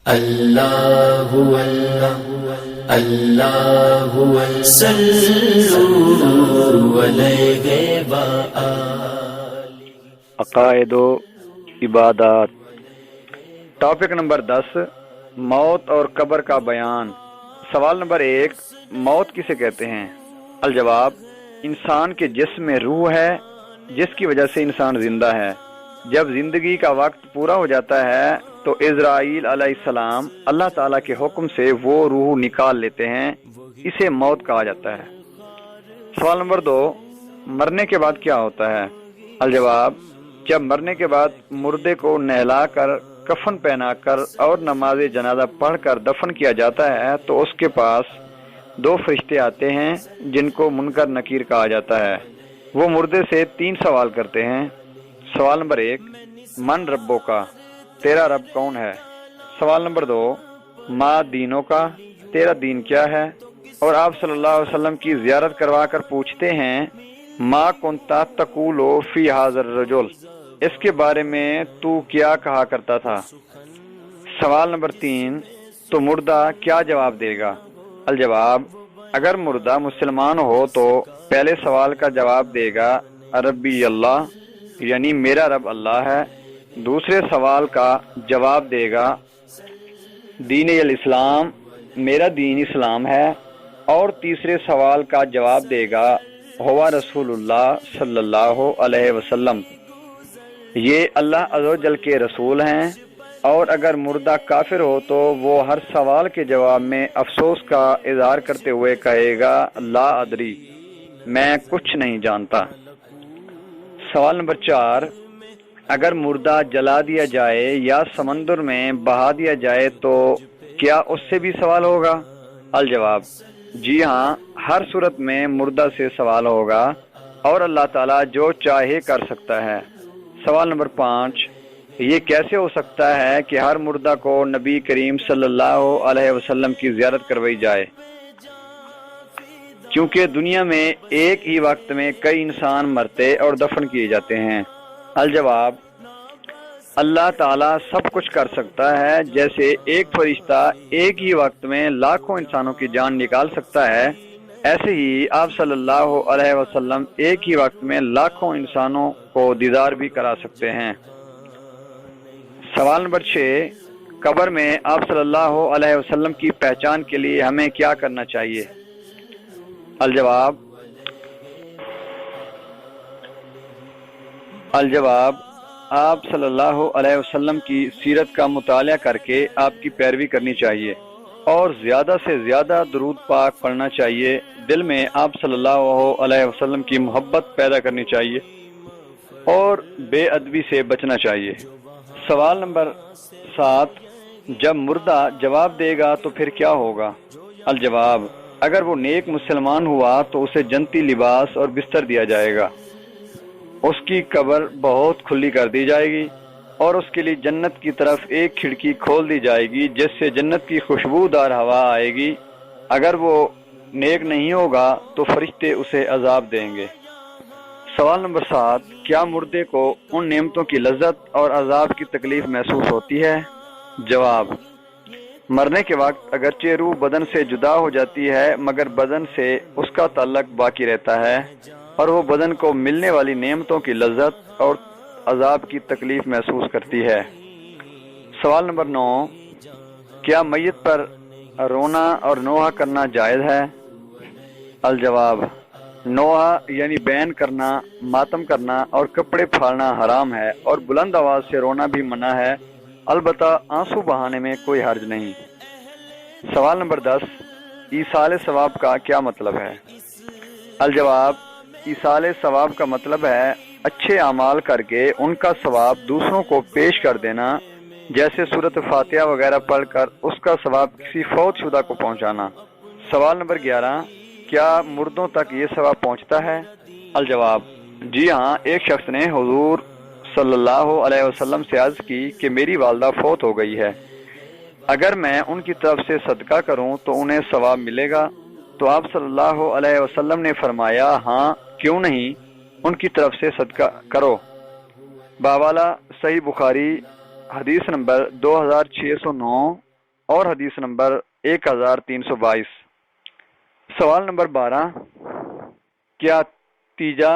اللہ اللہ اللہ صلو علیہ وآلہ۔ عقائد و عبادات۔ ٹاپک نمبر 10، موت اور قبر کا بیان۔ سوال نمبر 1، موت کسے کہتے ہیں؟ الجواب، انسان کے جسم میں روح ہے جس کی وجہ سے انسان زندہ ہے۔ جب زندگی کا وقت پورا ہو جاتا ہے تو عزرائیل علیہ السلام اللہ تعالیٰ کے حکم سے وہ روح نکال لیتے ہیں، اسے موت کہا جاتا ہے۔ سوال نمبر 2، مرنے کے بعد کیا ہوتا ہے؟ الجواب، جب مرنے کے بعد مردے کو نہلا کر، کفن پہنا کر اور نماز جنازہ پڑھ کر دفن کیا جاتا ہے تو اس کے پاس 2 فرشتے آتے ہیں جن کو منکر نکیر کہا جاتا ہے۔ وہ مردے سے 3 سوال کرتے ہیں۔ سوال نمبر 1، من ربوں کا، تیرا رب کون ہے؟ سوال نمبر 2، ما دینوں کا، تیرا دین کیا ہے؟ اور آپ صلی اللہ علیہ وسلم کی زیارت کروا کر پوچھتے ہیں، ما کنتا تقولو فی ھذا الرجل، اس کے بارے میں تو کیا کہا کرتا تھا؟ سوال نمبر 3، تو مردہ کیا جواب دے گا؟ الجواب، اگر مردہ مسلمان ہو تو پہلے سوال کا جواب دے گا ربی اللہ، یعنی میرا رب اللہ ہے۔ دوسرے سوال کا جواب دے گا دین الاسلام، میرا دین اسلام ہے۔ اور تیسرے سوال کا جواب دے گا ہوا رسول اللہ صلی اللہ علیہ وسلم، یہ اللہ عز و جل کے رسول ہیں۔ اور اگر مردہ کافر ہو تو وہ ہر سوال کے جواب میں افسوس کا اظہار کرتے ہوئے کہے گا لا ادری، میں کچھ نہیں جانتا۔ سوال نمبر 4، اگر مردہ جلا دیا جائے یا سمندر میں بہا دیا جائے تو کیا اس سے بھی سوال ہوگا؟ الجواب، جی ہاں، ہر صورت میں مردہ سے سوال ہوگا اور اللہ تعالیٰ جو چاہے کر سکتا ہے۔ سوال نمبر 5، یہ کیسے ہو سکتا ہے کہ ہر مردہ کو نبی کریم صلی اللہ علیہ وسلم کی زیارت کروائی جائے؟ کیونکہ دنیا میں ایک ہی وقت میں کئی انسان مرتے اور دفن کیے جاتے ہیں۔ الجواب، اللہ تعالیٰ سب کچھ کر سکتا ہے، جیسے ایک فرشتہ ایک ہی وقت میں لاکھوں انسانوں کی جان نکال سکتا ہے، ایسے ہی آپ صلی اللہ علیہ وسلم ایک ہی وقت میں لاکھوں انسانوں کو دیدار بھی کرا سکتے ہیں۔ سوال نمبر 6، قبر میں آپ صلی اللہ علیہ وسلم کی پہچان کے لیے ہمیں کیا کرنا چاہیے؟ الجواب، آپ صلی اللہ علیہ وسلم کی سیرت کا مطالعہ کر کے آپ کی پیروی کرنی چاہیے اور زیادہ سے زیادہ درود پاک پڑھنا چاہیے۔ دل میں آپ صلی اللہ علیہ وسلم کی محبت پیدا کرنی چاہیے اور بے ادبی سے بچنا چاہیے۔ سوال نمبر 7، جب مردہ جواب دے گا تو پھر کیا ہوگا؟ الجواب، اگر وہ نیک مسلمان ہوا تو اسے جنتی لباس اور بستر دیا جائے گا، اس کی قبر بہت کھلی کر دی جائے گی اور اس کے لیے جنت کی طرف ایک کھڑکی کھول دی جائے گی جس سے جنت کی خوشبودار ہوا آئے گی۔ اگر وہ نیک نہیں ہوگا تو فرشتے اسے عذاب دیں گے۔ سوال نمبر 7، کیا مردے کو ان نعمتوں کی لذت اور عذاب کی تکلیف محسوس ہوتی ہے؟ جواب، مرنے کے وقت اگرچہ روح بدن سے جدا ہو جاتی ہے مگر بدن سے اس کا تعلق باقی رہتا ہے اور وہ بدن کو ملنے والی نعمتوں کی لذت اور عذاب کی تکلیف محسوس کرتی ہے۔ سوال نمبر 9، کیا میت پر رونا اور نوحہ کرنا جائز ہے؟ الجواب، نوحہ یعنی بین کرنا، ماتم کرنا اور کپڑے پھاڑنا حرام ہے اور بلند آواز سے رونا بھی منع ہے، البتہ آنسو بہانے میں کوئی حرج نہیں۔ سوال نمبر 10، ایصال ثواب کا کیا مطلب ہے؟ الجواب، ایصال ثواب کا مطلب ہے اچھے اعمال کر کے ان کا ثواب دوسروں کو پیش کر دینا، جیسے سورۃ فاتحہ وغیرہ پڑھ کر اس کا ثواب کسی فوت شدہ کو پہنچانا۔ سوال نمبر 11، کیا مردوں تک یہ ثواب پہنچتا ہے؟ الجواب، جی ہاں، ایک شخص نے حضور صلی اللہ علیہ وسلم سے عرض کی کہ میری والدہ فوت ہو گئی ہے، اگر میں ان کی طرف سے صدقہ کروں تو انہیں ثواب ملے گا؟ تو آپ صلی اللہ علیہ وسلم نے فرمایا ہاں، کیوں نہیں، ان کی طرف سے صدقہ کرو۔ باوالا صحیح بخاری حدیث نمبر 2609، اور حدیث نمبر 1322۔ سوال نمبر 12، کیا تیجا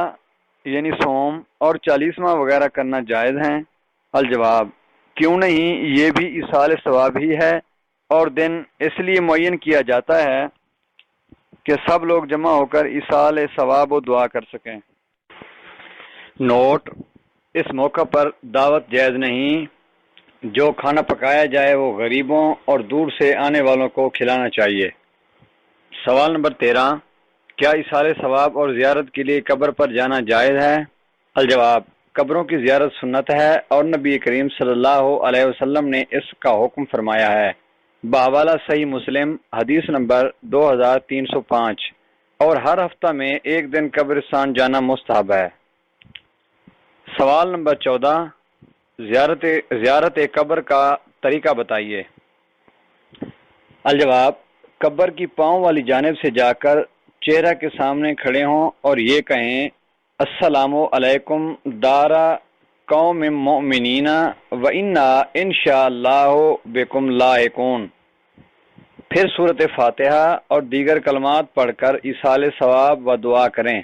یعنی صوم اور 40واں وغیرہ کرنا جائز ہیں؟ الجواب، کیوں نہیں، یہ بھی ایصال ثواب ہی ہے، اور دن اس لیے معین کیا جاتا ہے کہ سب لوگ جمع ہو کر ایصال ثواب و دعا کر سکیں۔ نوٹ: اس موقع پر دعوت جائز نہیں، جو کھانا پکایا جائے وہ غریبوں اور دور سے آنے والوں کو کھلانا چاہیے۔ سوال نمبر 13، کیا ایصال ثواب اور زیارت کے لیے قبر پر جانا جائز ہے؟ الجواب، قبروں کی زیارت سنت ہے، اور نبی کریم صلی اللہ علیہ وسلم نے اس کا حکم فرمایا ہے۔ بحوالہ صحیح مسلم، حدیث نمبر 2305، اور ہر ہفتہ میں ایک دن قبرستان جانا مستحب ہے۔ سوال نمبر 14، زیارت قبر کا طریقہ بتائیے۔ الجواب، قبر کی پاؤں والی جانب سے جا کر چہرہ کے سامنے کھڑے ہوں اور یہ کہیں، السلام علیکم دار قوم مؤمنین وإنا انشاءاللہ بکم لاحقون۔ پھر سورۃ فاتحہ اور دیگر کلمات پڑھ کر ایصال ثواب و دعا کریں۔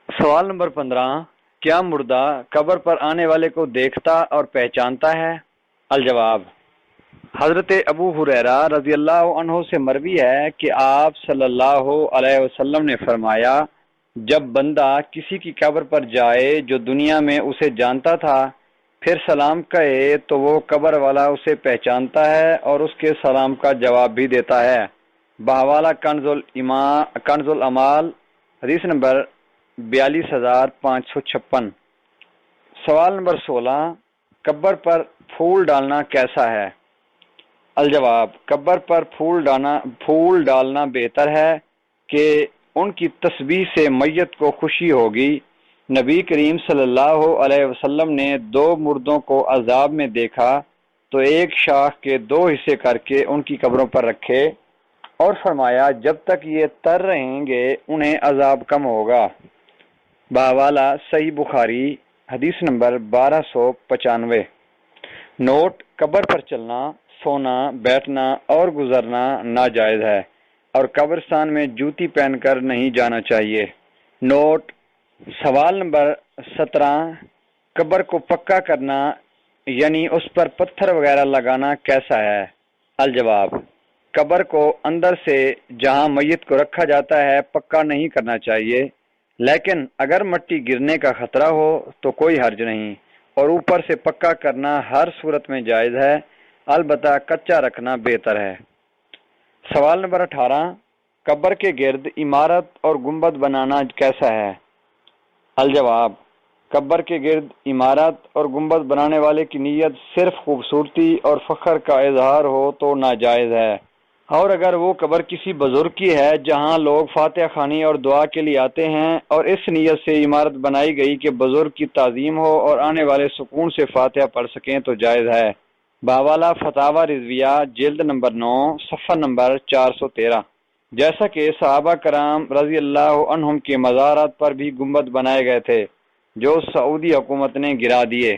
سوال نمبر 15، کیا مردہ قبر پر آنے والے کو دیکھتا اور پہچانتا ہے؟ الجواب، حضرت ابو ہریرہ رضی اللہ عنہ سے مروی ہے کہ آپ صلی اللہ علیہ وسلم نے فرمایا، جب بندہ کسی کی قبر پر جائے جو دنیا میں اسے جانتا تھا، پھر سلام کہے تو وہ قبر والا اسے پہچانتا ہے اور اس کے سلام کا جواب بھی دیتا ہے۔ بحوالہ کنز الامال، حدیث نمبر 42556۔ سوال نمبر 16، قبر پر پھول ڈالنا کیسا ہے؟ الجواب، قبر پر پھول ڈالنا بہتر ہے کہ ان کی تسبیح سے میت کو خوشی ہوگی۔ نبی کریم صلی اللہ علیہ وسلم نے 2 مردوں کو عذاب میں دیکھا تو ایک شاخ کے 2 حصے کر کے ان کی قبروں پر رکھے اور فرمایا، جب تک یہ تر رہیں گے انہیں عذاب کم ہوگا۔ بحوالہ صحیح بخاری، حدیث نمبر 1295۔ نوٹ: قبر پر چلنا، سونا، بیٹھنا اور گزرنا ناجائز ہے، اور قبرستان میں جوتی پہن کر نہیں جانا چاہیے۔ نوٹ: سوال نمبر 17، قبر کو پکا کرنا یعنی اس پر پتھر وغیرہ لگانا کیسا ہے؟ الجواب، قبر کو اندر سے جہاں میت کو رکھا جاتا ہے پکا نہیں کرنا چاہیے، لیکن اگر مٹی گرنے کا خطرہ ہو تو کوئی حرج نہیں، اور اوپر سے پکا کرنا ہر صورت میں جائز ہے، البتہ کچا رکھنا بہتر ہے۔ سوال نمبر 18، قبر کے گرد عمارت اور گنبد بنانا کیسا ہے؟ الجواب، قبر کے گرد عمارت اور گنبد بنانے والے کی نیت صرف خوبصورتی اور فخر کا اظہار ہو تو ناجائز ہے، اور اگر وہ قبر کسی بزرگ کی ہے جہاں لوگ فاتحہ خوانی اور دعا کے لیے آتے ہیں اور اس نیت سے عمارت بنائی گئی کہ بزرگ کی تعظیم ہو اور آنے والے سکون سے فاتحہ پڑھ سکیں تو جائز ہے۔ بحوالہ فتاوی رضویہ، جلد نمبر 9، صفحہ نمبر 413۔ جیسا کہ صحابہ کرام رضی اللہ عنہم کے مزارات پر بھی گنبد بنائے گئے تھے جو سعودی حکومت نے گرا دیے۔